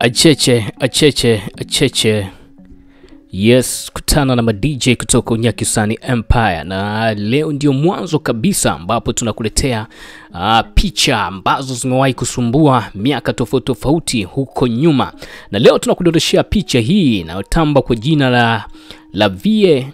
Acheche. Yes, kutana na DJ kutoka Unyakisani Empire, na leo ndio mwanzo kabisa ambapo tunakuletea picha ambazo zimewahi kusumbua miaka tofauti huko nyuma. Na leo tunakudondoshia picha hii inayotamba kwa jina la Vie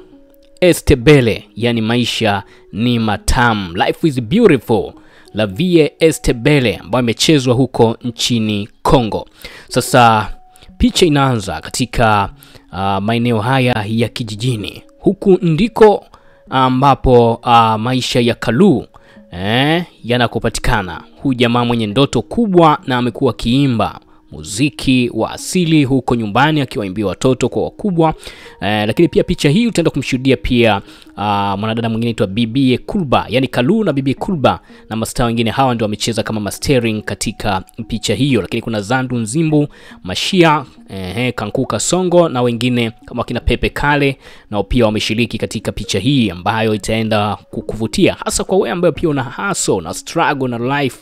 Estebele, yani maisha ni matamu, life is beautiful. La Vie Estebele ambayo imechezwa huko nchini Kongo. Sasa picha inaanza katika maeneo haya ya kijijini. Huku ndiko ambapo maisha ya Kalu yanakopatikana. Huyu jamaa mwenye ndoto kubwa na amekuwa kiimba muziki wa asili huko nyumbani akiwaimbia watoto kwa wakubwa. Lakini pia picha hii utaenda kumshuhudia pia mwanadada mwingine anaitwa Bibi Kulba, yani Kalu na Bibi Kulba na mastaa wengine. Hawa ndio wamecheza kama mastering katika picha hiyo. Lakini kuna Zandu Nzimbu, Mashia, Kankuka Songo na wengine kama kina Pepe Kale, na pia wameshiriki katika picha hii ambayo itaenda kukuvutia hasa kwa wewe ambaye pia una hustle na struggle na life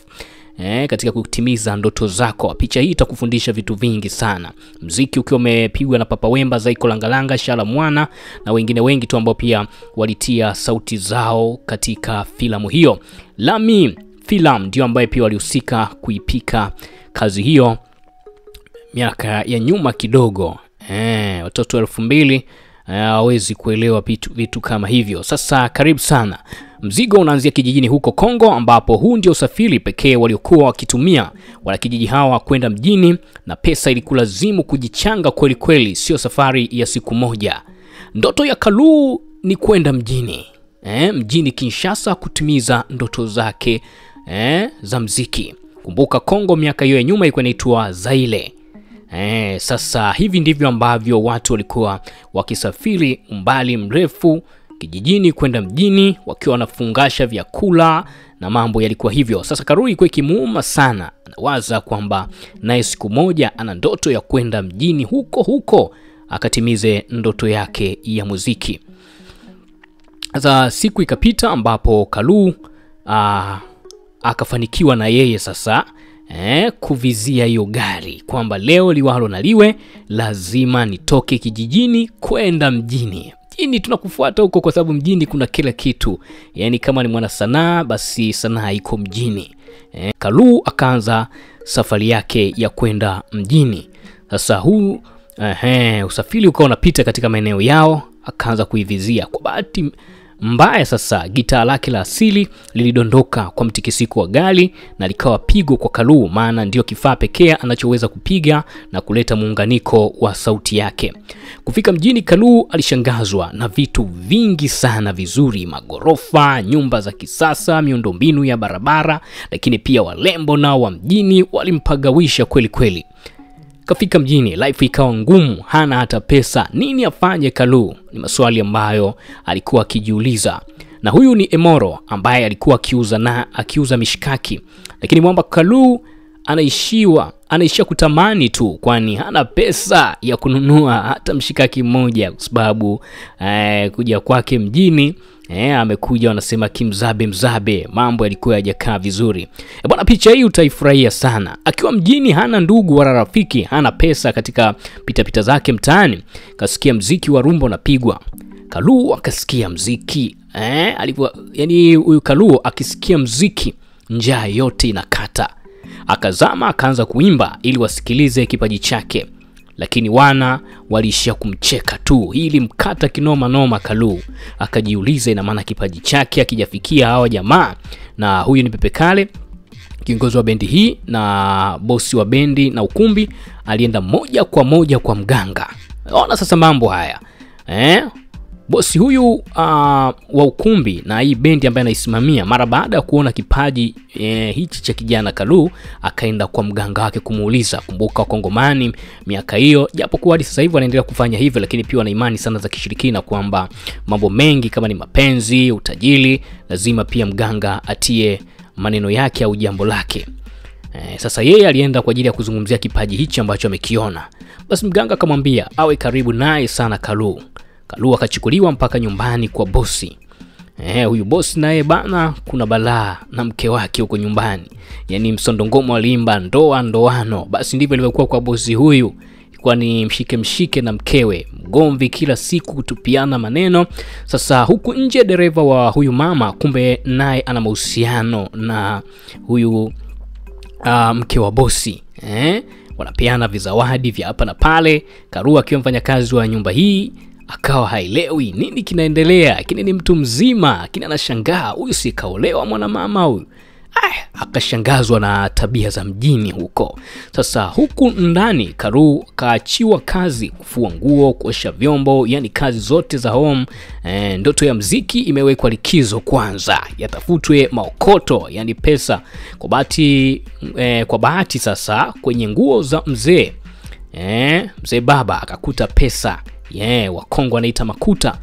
katika kutimiza ndoto zako. Picha hii itakufundisha vitu vingi sana. Muziki ukiwa umepigwa na Papa Wemba, Zaiko Langalanga, Shala Mwana na wengine wengi tu ambao pia walitia sauti zao katika filamu hiyo. Lami Film ndio ambaye pia walihusika kuipika kazi hiyo miaka ya nyuma kidogo. Watoto 2000 hawezi kuelewa vitu kama hivyo. Sasa karibu sana. Mzigo unaanzia kijijini huko Kongo, ambapo huu ndio usafiri pekee waliokuwa wakitumia wala kijiji hawa kwenda mjini, na pesa ilikulazimu kujichanga kweli kweli, sio safari ya siku moja. Ndoto ya Kalu ni kwenda mjini. Mjini Kinshasa kutimiza ndoto zake za muziki. Kumbuka Kongo miaka hiyo ya nyuma ilikuwa inaitwa Zaire. Sasa hivi ndivyo ambavyo watu walikuwa wakisafiri umbali mrefu kijijini kwenda mjini wakiwa wanafungasha vyakula na mambo yalikuwa hivyo. Sasa Kalu ilikuwa ikimuuma sana, anawaza kwamba naye siku moja ana ndoto ya kwenda mjini huko akatimize ndoto yake ya muziki. Sasa siku ikapita ambapo Kalu akafanikiwa na yeye sasa kuvizia hiyo gari kwamba leo liwalo na liwe lazima nitoke kijijini kwenda mjini. Mjini tunakufuata huko kwa sababu mjini kuna kila kitu. Yani kama ni mwana sanaa basi sanaa iko mjini. Kalu akaanza safari yake ya kwenda mjini. Sasa huu usafiri ukawa unapita katika maeneo yao, akaanza kuivizia. Kwa bahati mbaya sasa gitaa lake la asili lilidondoka kwa mtikisiko wa gari na likawa pigo kwa Kalu, maana ndio kifaa pekee anachoweza kupiga na kuleta muunganiko wa sauti yake. Kufika mjini, Kalu alishangazwa na vitu vingi sana vizuri: magorofa, nyumba za kisasa, miundombinu ya barabara, lakini pia walembo nao wa mjini walimpagawisha kweli kweli. Kafika mjini, life ikawa ngumu, hana hata pesa. Nini afanye Kalu? Ni maswali ambayo alikuwa akijiuliza. Na huyu ni Emoro ambaye alikuwa akiuza mishikaki. Lakini mwamba Kalu anaishia kutamani tu, kwani hana pesa ya kununua hata mshikaki mmoja, kwa sababu kuja kwake mjini amekuja wanasema kimzabe, mambo yalikuwa hayajakaa vizuri. Bwana, picha hii utaifurahia sana. Akiwa mjini hana ndugu wala rafiki, hana pesa. Katika pita zake mtaani kasikia mziki wa rumba unapigwa. Kalu akasikia mziki yani huyu Kalu akisikia mziki njaa yote inakata. Akazama akaanza kuimba ili wasikilize kipaji chake, lakini wana walishia kumcheka tu. Hili mkata kinoma noma. Kalu akajiuliza, ina maana kipaji chake akijafikia hawa jamaa? Na huyu ni Pepe Kale, kiongozi wa bendi hii na bosi wa bendi na ukumbi. Alienda moja kwa moja kwa mganga. Ona sasa mambo haya. Bosi huyu wa ukumbi na hii bendi ambaye anaisimamia, mara baada ya kuona kipaji hichi cha kijana Kalu, akaenda kwa mganga wake kumuuliza. Kumbuka Kongomani miaka hiyo, japo kwa hadi sasa hivi wanaendelea kufanya hivyo, lakini pia wana imani sana za kishirikina kwamba mambo mengi kama ni mapenzi, utajiri, lazima pia mganga atie maneno yake au jambo lake. Sasa yeye alienda kwa ajili ya kuzungumzia kipaji hichi ambacho amekiona. Basi mganga akamwambia awe karibu naye sana Kalu. Kalu akachukuliwa mpaka nyumbani kwa bosi. Huyu boss naye bana kuna balaa na mke wake huko nyumbani. Yaani Msondongoma walimba ndoano. Basi ndivyo ilivyokuwa kwa bosi huyu. Ilikuwa ni mshike na mkewe, mgomvi kila siku, kutupiana maneno. Sasa huku nje dereva wa huyu mama kumbe naye ana mahusiano na huyu mke wa bosi. Wanapeana vizawadi vya hapa na pale. Karua akiwa mfanyakazi wa nyumba hii akawa haielewi nini kinaendelea, lakini ni mtu mzima, lakini anashangaa huyu si kaolewa mwanamama huyu. Akashangazwa na tabia za mjini huko. Sasa huku ndani Karu kaachiwa kazi, kufua nguo, kuosha vyombo, yani kazi zote za home. Ndoto ya mziki imewekwa likizo kwanza, yatafutwe maokoto, yani pesa. Kwa bahati sasa kwenye nguo za mzee mzee baba akakuta pesa. Wakongo wanaita makuta.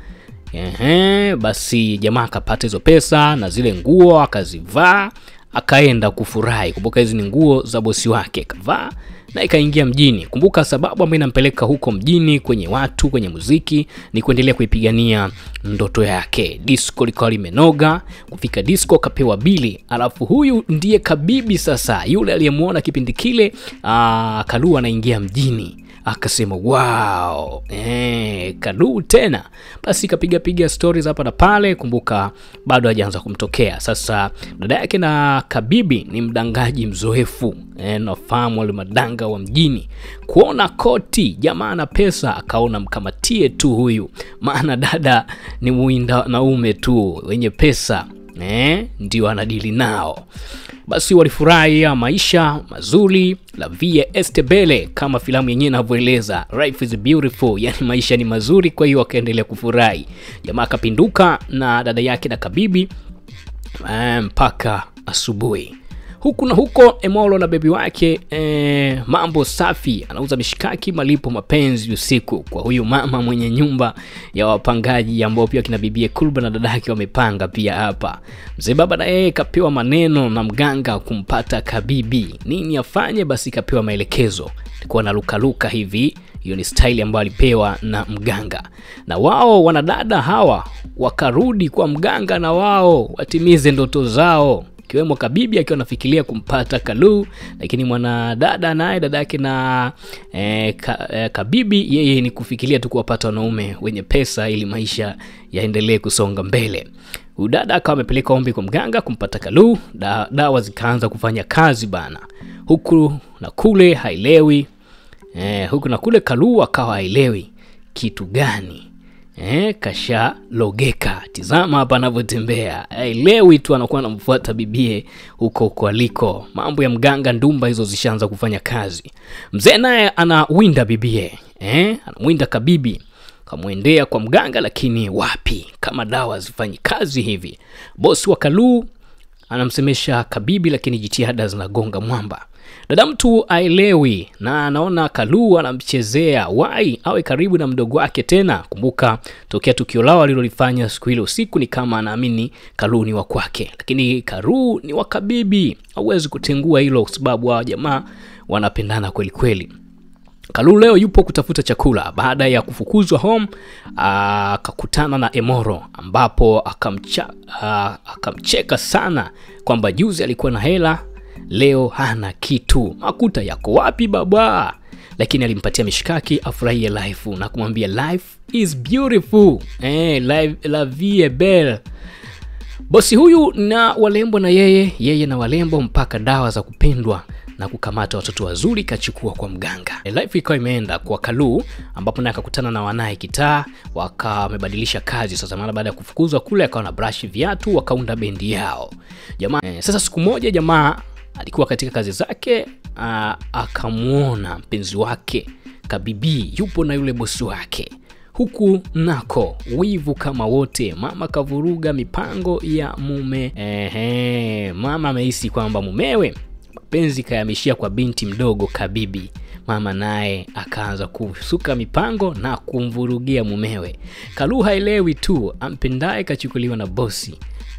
Basi jamaa akapata hizo pesa na zile nguo akazivaa, akaenda kufurahi. Kumbuka hizi ni nguo za bosi wake, kavaa na ikaingia mjini. Kumbuka sababu ambayo inampeleka huko mjini kwenye watu, kwenye muziki, ni kuendelea kuipigania ndoto yake. Disco likawa limenoga. Kufika disco kapewa bili. Alafu huyu ndiye Kabibi sasa, yule aliyemuona kipindi kile. Kalu anaingia mjini. Akasema wow, Kalu tena. Basi kapiga stories hapa na pale. Kumbuka bado hajaanza kumtokea. Sasa dada yake na Kabibi ni mdangaji mzoefu. Nafahamu wale madanga wa mjini. Kuona koti jamaa na pesa, akaona mkamatie tu huyu, maana dada ni muinda naume tu, wenye pesa ndio anadili nao. Basi walifurahi maisha mazuri, la vie este belle, kama filamu yenyewe inavyoeleza, life is beautiful, yani maisha ni mazuri. Kwa hiyo wakaendelea kufurahi. Jamaa akapinduka na dada yake na Kabibi mpaka asubuhi. Huku na huko Emolo na bebi wake mambo safi, anauza mishikaki, malipo mapenzi usiku kwa huyu mama mwenye nyumba ya wapangaji, ambao pia kina bibie Kulba na dada yake wamepanga pia hapa. Mzee baba na yeye kapewa maneno na mganga kumpata Kabibi nini afanye. Basi kapewa maelekezo, alikuwa na luka hivi. Hiyo ni style ambayo alipewa na mganga. Na wao wanadada hawa wakarudi kwa mganga na wao watimize ndoto zao, kiwemo Kabibi akiwa anafikiria kumpata Kalu, lakini mwanadada naye dada yake na Kabibi yeye ni kufikiria tu kuwapata wanaume wenye pesa ili maisha yaendelee kusonga mbele. Udada akawa amepeleka ombi kwa mganga kumpata Kalu. Dawa zikaanza kufanya kazi bana. Huku na kule haielewi. Huku na kule Kalu akawa haielewi kitu gani. Kasha logeka. Tizama hapa anavyotembea. Haielewi tu, anakuwa anamfuata bibie huko aliko. Mambo ya mganga ndumba hizo zishaanza kufanya kazi. Mzee naye anawinda bibie. Anamwinda Kabibi. Kamuendea kwa mganga, lakini wapi, kama dawa zifanyi kazi hivi. Bosi wa Kalu anamsemesha Kabibi, lakini jitihada zinagonga mwamba. Dada mtu aelewi na anaona Kalu anamchezea, wai awe karibu na mdogo wake tena. Kumbuka tokea tukio lao alilolifanya siku ile usiku, ni kama anaamini Kalu ni wa kwake, lakini Kalu ni wa Kabibi. Hauwezi kutengua hilo kwa sababu wa jamaa wanapendana kweli kweli. Kalu leo yupo kutafuta chakula baada ya kufukuzwa home. Akakutana na Emoro, ambapo akamcheka sana kwamba juzi alikuwa na hela, leo hana kitu. Makuta yako wapi baba? Lakini alimpatia mishikaki afurahie life na kumwambia life is beautiful. La vie est belle. Bosi huyu na walembo na yeye na walembo mpaka dawa za kupendwa na kukamata watoto wazuri kachukua kwa mganga. Life ikawa imeenda kwa Kalu, ambapo naye akakutana na wanae kitaa, wakamebadilisha kazi. Sasa maana baada ya kufukuzwa kule akawa na brush viatu, wakaunda bendi yao. Jamaa sasa siku moja jamaa alikuwa katika kazi zake, akamuona mpenzi wake Kabibi yupo na yule bosi wake. Huku nako wivu kama wote, mama kavuruga mipango ya mume. Mama amehisi kwamba mumewe mapenzi kayahamishia kwa binti mdogo Kabibi. Mama naye akaanza kusuka mipango na kumvurugia mumewe. Kalu haelewi tu, ampendaye kachukuliwa na bosi.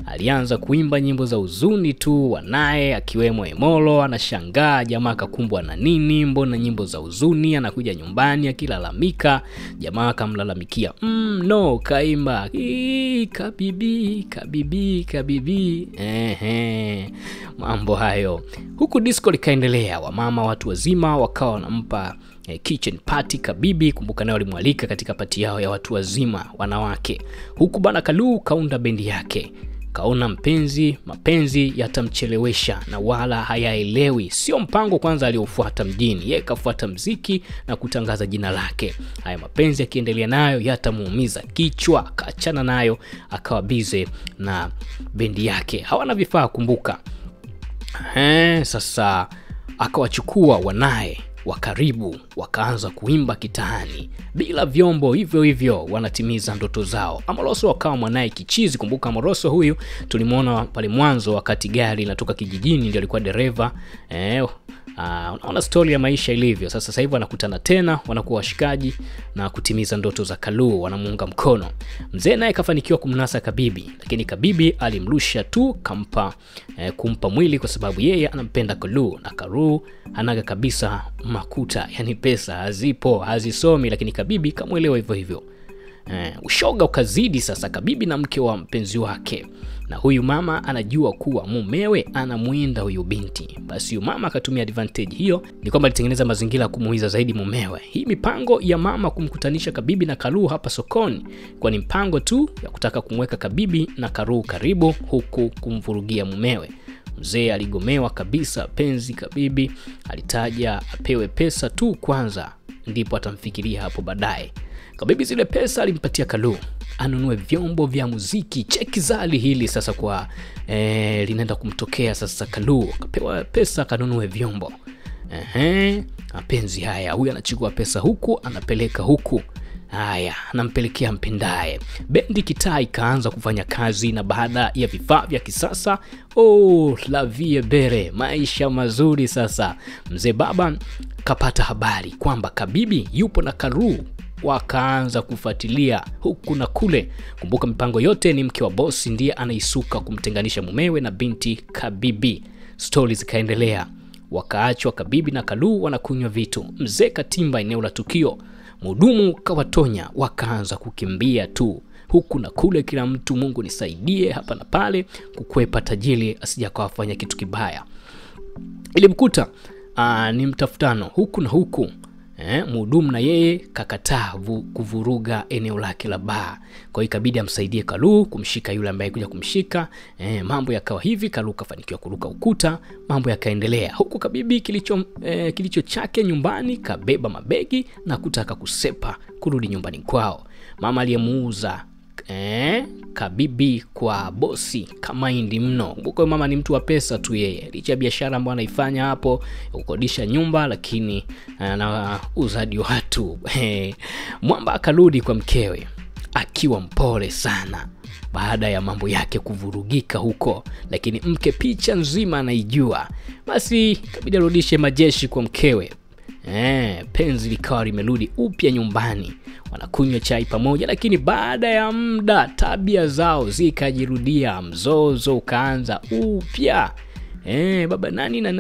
Alianza kuimba nyimbo za huzuni tu, wanaye akiwemo Emolo anashangaa jamaa kakumbwa na nini, mbona nyimbo za huzuni, anakuja nyumbani akilalamika. Jamaa akamlalamikia, no kaimba Kabibi Kabibi Kabibi. Mambo hayo. Huku disco likaendelea, wamama watu wazima wakawa wanampa kitchen party Kabibi. Kumbuka naye walimwalika katika pati yao ya watu wazima wanawake. Huku bana Kalu kaunda bendi yake. Kaona mapenzi yatamchelewesha na wala hayaelewi. Sio mpango kwanza aliofuata mjini. Yeye kafuata mziki na kutangaza jina lake. Haya mapenzi yakiendelea nayo yatamuumiza kichwa. Kaachana nayo akawa busy na bendi yake. Hawana vifaa kumbuka. Sasa akawachukua wanae wa karibu wakaanza kuimba kitahani bila vyombo, hivyo wanatimiza ndoto zao. Amoroso akawa mwanae kichizi. Kumbuka Amoroso huyu tulimuona pale mwanzo wakati gari linatoka kijijini, ndio alikuwa dereva. Unaona story ya maisha ilivyo. Sasa hivi wanakutana tena, wanakuwa washikaji na kutimiza ndoto za Kalu, wanamuunga mkono. Mzee naye kafanikiwa kumnasa Kabibi, lakini Kabibi alimrusha tu kumpa mwili kwa sababu yeye anampenda Kalu, na Kalu anaga kabisa makuta, yani pesa hazipo, hazisomi, lakini Kabibi kamuelewa hivyo. Ushoga ukazidi sasa Kabibi na mke wa mpenzi wake. Na huyu mama anajua kuwa mumewe anamuinda huyu binti. Basi huyu mama akatumia advantage hiyo, ni kwamba alitengeneza mazingira kumuiza zaidi mumewe. Hii mipango ya mama kumkutanisha Kabibi na Kalu hapa sokoni kwa ni mpango tu ya kutaka kumweka Kabibi na Kalu karibu, huku kumvurugia mumewe. Mzee aligomewa kabisa penzi Kabibi, alitaja apewe pesa tu kwanza ndipo atamfikiria hapo baadaye. Kabibi zile pesa alimpatia Kalu anunue vyombo vya muziki. Cheki zali hili sasa kwa linaenda kumtokea sasa. Kalu kapewa pesa kanunue vyombo. Mapenzi haya, huyu anachukua pesa huku anapeleka huku. Haya, anampelekea mpendaye. Bendi kitaa ikaanza kufanya kazi, na baada ya vifaa vya kisasa, la vie bere, maisha mazuri sasa. Mzee baba kapata habari kwamba Kabibi yupo na Kalu, wakaanza kufuatilia huku na kule. Kumbuka mipango yote ni mke wa bosi ndiye anaisuka kumtenganisha mumewe na binti Kabibi. Stories zikaendelea, wakaachwa Kabibi na Kalu wanakunywa vitu. Mzee katimba eneo la tukio, mhudumu kawatonya, wakaanza kukimbia tu huku na kule, kila mtu Mungu nisaidie hapa na pale kukwepa tajiri asija kawafanya kitu kibaya. Ilimkuta ni mtafutano huku na huku. Mhudumu na yeye kakataa kuvuruga eneo lake la baa. Kwa hiyo ikabidi amsaidie Kalu kumshika yule ambaye kuja kumshika. Mambo yakawa hivi, Kalu kafanikiwa kuruka ukuta, mambo yakaendelea. Huku Kabibi kilicho chake nyumbani kabeba mabegi na kutaka kusepa kurudi nyumbani kwao. Mama aliyemuuza Kabibi kwa bosi kama indi mno. Kumbuka mama ni mtu wa pesa tu yeye. Licha biashara ambayo anaifanya hapo, kukodisha nyumba, lakini na uzadi watu. Mwamba akarudi kwa mkewe akiwa mpole sana baada ya mambo yake kuvurugika huko, lakini mke picha nzima anaijua. Basi kabidi arudishe majeshi kwa mkewe. Penzi likawa limerudi upya nyumbani, wanakunywa chai pamoja, lakini baada ya muda tabia zao zikajirudia, mzozo ukaanza upya. Baba nani na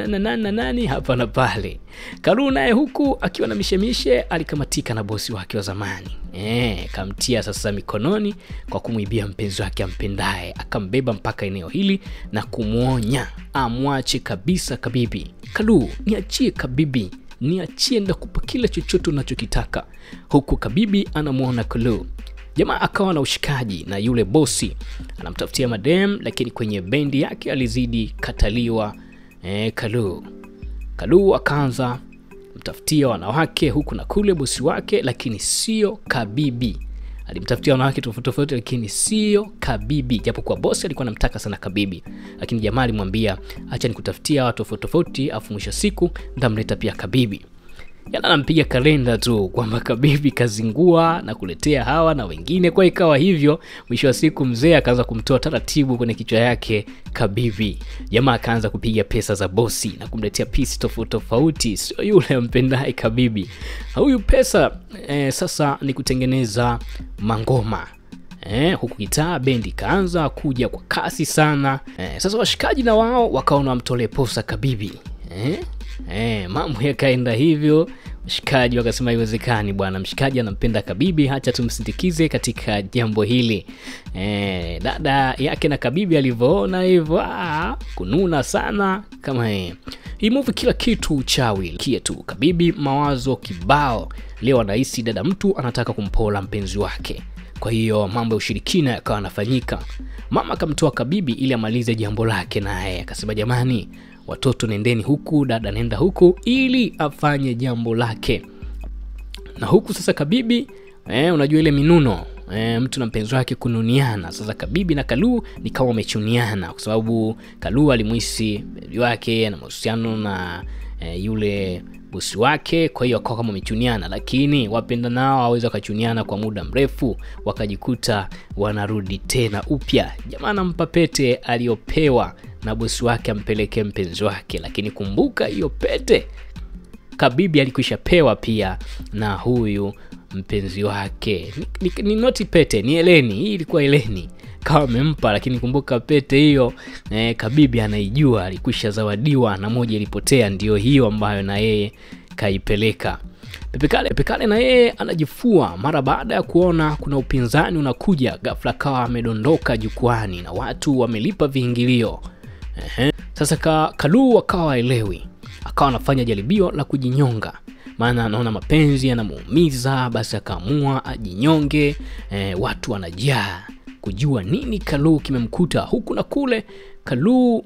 nani hapa na pale. Kalu naye huku akiwa na mishemishe alikamatika na bosi wake wa zamani. Kamtia sasa mikononi kwa kumuibia mpenzi wake ampendaye, akambeba mpaka eneo hili na kumuonya amwache kabisa Kabibi. Kalu, niachie Kabibi, niachie ndakupa kila chochote unachokitaka. Huku Kabibi anamuona Kalu. Jamaa akawa na ushikaji na yule bosi, anamtafutia madem, lakini kwenye bendi yake alizidi kataliwa. Kalu akaanza mtafutia wanawake huku na kule bosi wake, lakini sio Kabibi. Alimtafutia wanawake tofauti lakini sio Kabibi, japo kwa bosi alikuwa anamtaka sana Kabibi, lakini jamaa alimwambia acha nikutafutia watu tofauti afu mwisho siku ndamleta pia Kabibi. Yana anampiga kalenda tu kwamba Kabibi kazingua na kuletea hawa na wengine. Kwa ikawa hivyo, mwisho wa siku mzee akaanza kumtoa taratibu kwenye kichwa yake Kabibi. Jamaa akaanza kupiga pesa za bosi na kumletea pisi tofauti, sio yule ampendaye Kabibi. Huyu pesa sasa ni kutengeneza mangoma. Huku gitaa bendi kaanza kuja kwa kasi sana. Sasa washikaji na wao wakaona wamtolee posa Kabibi. Mambo yakaenda hivyo. Mshikaji wakasema haiwezekani bwana, mshikaji anampenda Kabibi, acha tumsindikize katika jambo hili. Dada yake na Kabibi alivyoona hivyo kununa sana kama hii movie kila kitu uchawi kietu. Kabibi mawazo kibao. Leo anahisi dada mtu anataka kumpola mpenzi wake. Kwa hiyo mambo ya ushirikina yakawa yanafanyika. Mama akamtoa Kabibi ili amalize jambo lake, naye akasema jamani, watoto nendeni huku, dada nenda huku, ili afanye jambo lake. Na huku sasa Kabibi unajua ile minuno, mtu na mpenzi wake kununiana. Sasa Kabibi na Kalu ni kama wamechuniana, kwa sababu Kalu alimuhisi bibi wake na mahusiano na yule bosi wake, kwa hiyo akawa kama wamechuniana. Lakini wapenda nao hawaweza kachuniana kwa muda mrefu, wakajikuta wanarudi tena upya. Jamaa anampa pete aliyopewa na bosi wake ampeleke mpenzi wake, lakini kumbuka hiyo pete Kabibi alikwisha pewa pia na huyu mpenzi wake. Ni noti pete, ni Eleni. Hii ilikuwa Eleni kama amempa, lakini kumbuka pete hiyo Kabibi anaijua, alikwisha zawadiwa na moja ilipotea, ndio hiyo ambayo na yeye kaipeleka. Pepe Kale na yeye anajifua mara baada ya kuona kuna upinzani unakuja. Ghafla kawa amedondoka jukwani na watu wamelipa viingilio. Sasa Kalu akawa elewi, akawa anafanya jaribio la kujinyonga, maana anaona mapenzi yanamuumiza. Basi akaamua ajinyonge. Watu wanajaa kujua nini Kalu kimemkuta huku na kule. Kalu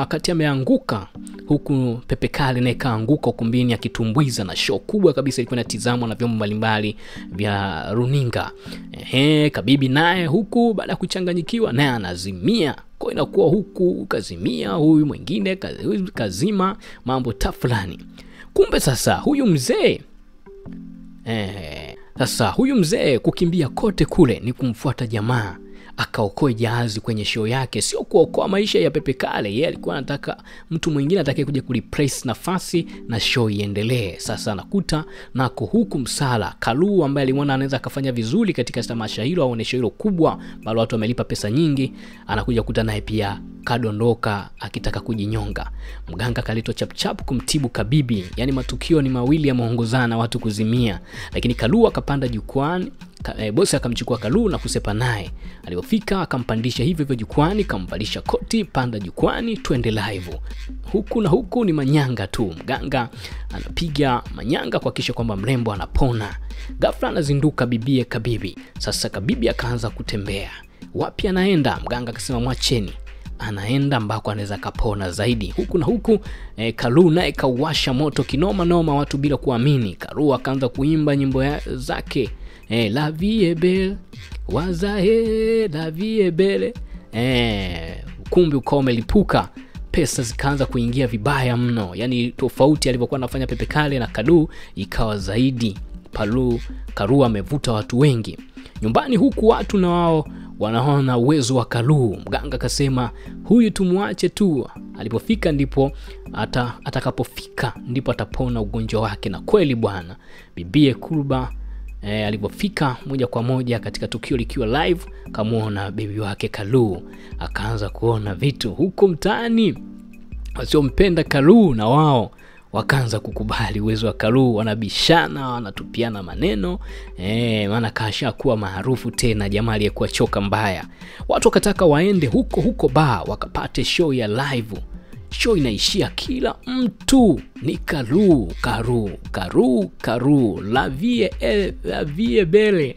kati ameanguka, huku Pepe Kale naye kaanguka ukumbini akitumbwiza, na show kubwa kabisa ilikuwa inatizamwa na vyombo mbalimbali vya runinga. Kabibi naye huku baada ya kuchanganyikiwa naye anazimia. Kwa inakuwa huku kazimia, huyu mwingine kazima, mambo tafulani. Kumbe sasa huyu mzee kukimbia kote kule ni kumfuata jamaa akaokoe jahazi kwenye show yake, sio kuokoa maisha ya Pepe Kale. Yeye alikuwa anataka mtu mwingine atakaye kuja kureplace nafasi na show iendelee. Sasa anakuta nako huku msala Kalu ambaye alimuona anaweza kufanya vizuri katika tamasha hilo au onesho hilo kubwa bali watu wamelipa pesa nyingi, anakuja kukuta naye pia kadondoka akitaka kujinyonga. Mganga kaletwa chap kumtibu Kabibi. Yani matukio ni mawili yameongozana watu kuzimia, lakini Kalu akapanda jukwani. Bosi akamchukua Kalu na kusepa naye. Alipofika akampandisha hivyo jukwani, kamvalisha koti, panda jukwani, twende live. Huku ni manyanga tu. Mganga anapiga manyanga kuhakikisha kwamba mrembo anapona. Ghafla anazinduka bibie Kabibi. Sasa Kabibi akaanza kutembea. Wapi anaenda? Mganga akasema mwacheni. Anaenda ambako anaweza kapona zaidi. Huku Kalu naye kawasha moto kinoma noma, watu bila kuamini. Kalu akaanza kuimba nyimbo zake. La vie est belle, waza la vie est belle. Kumbi ukao umelipuka, pesa zikaanza kuingia vibaya mno. Yani tofauti alivyokuwa anafanya Pepe Kale na Kalu ikawa zaidi. Kalu amevuta watu wengi nyumbani, huku watu na wao wanaona uwezo wa Kalu. Mganga akasema huyu tumuache tu, alipofika ndipo atakapofika ndipo atapona ugonjwa wake. Na kweli bwana, bibie Kulba alipofika moja kwa moja katika tukio likiwa live, kamuona bibi wake Kalu, akaanza kuona vitu huko mtaani. Wasiompenda Kalu na wao wakaanza kukubali uwezo wa Kalu, wanabishana, wanatupiana maneno. Maana kasha kuwa maarufu tena, jamaa aliyekuwa choka mbaya. Watu wakataka waende huko bar wakapate show ya live. Show inaishia kila mtu ni Karu, la vie est belle.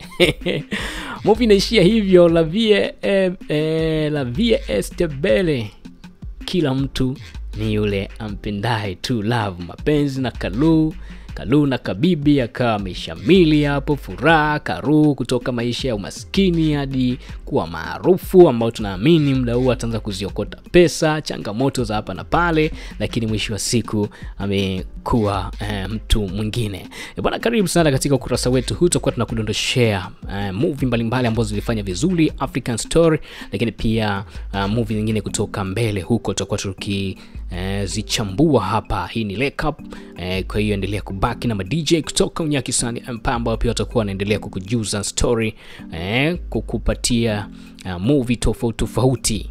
Movie inaishia hivyo, la vie est belle. Kila mtu ni yule ampendaye tu, love, mapenzi na Kalu Kalu na Kabibi akawa ameshamili hapo, furaha Karu kutoka maisha ya umaskini hadi kuwa maarufu, ambao tunaamini muda huu ataanza kuziokota pesa, changamoto za hapa na pale, lakini mwisho wa siku amekuwa mtu mwingine. Bwana, karibu sana katika ukurasa wetu huu, tutakuwa tunakudondoshea movie mbalimbali ambazo zilifanya vizuri, African Story, lakini pia movie nyingine kutoka mbele huko tutakuwa tukizichambua hapa. Hii ni Lake Up. Kwa hiyo endelea kubaki na DJ kutoka Unyakisani Empire, ambao pia watakuwa wanaendelea kukujuza story, kukupatia movie tofauti.